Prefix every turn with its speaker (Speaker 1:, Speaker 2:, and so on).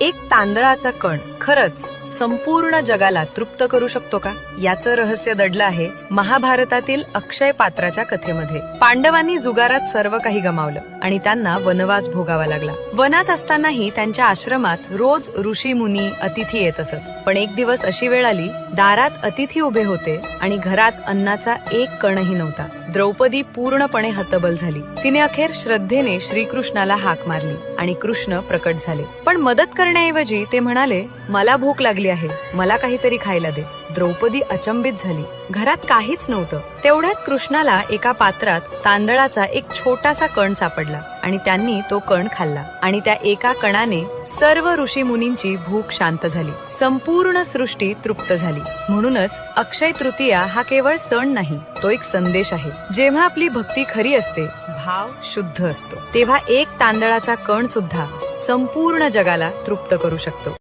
Speaker 1: एक तांदळाचा कण खरंच संपूर्ण जगाला तृप्त करू शकतो का? याचं रहस्य दडलं आहे महाभारतातील अक्षय पात्राच्या कथेमध्ये. पांडवांनी जुगारात सर्व काही गमावलं आणि त्यांना वनवास भोगावा लागला. वनात असतानाही त्यांच्या आश्रमात रोज ऋषी मुनी अतिथी येत असत. पण एक दिवस अशी वेळ आली, दारात अतिथी उभे होते आणि घरात अन्नाचा एक कणही नव्हता. द्रौपदी पूर्णपणे हतबल झाली. तिने अखेर श्रद्धेने श्रीकृष्णाला हाक मारली आणि कृष्ण प्रकट झाले. पण मदत करण्याऐवजी ते म्हणाले, मला भूक लागली आहे, मला काहीतरी खायला दे. द्रौपदी अचंबित झाली. घरात काहीच नव्हतं. तेवढ्यात कृष्णाला एका पात्रात तांदळाचा एक छोटासा कण सापडला आणि त्यांनी तो कण खाल्ला आणि त्या एका कणाने सर्व ऋषी मुनींची भूक शांत झाली. संपूर्ण सृष्टी तृप्त झाली. म्हणूनच अक्षय तृतीया हा केवळ सण नाही, तो एक संदेश आहे. जेव्हा आपली भक्ती खरी असते, भाव शुद्ध असतो, तेव्हा एक तांदळाचा कण सुद्धा संपूर्ण जगाला तृप्त करू शकतो.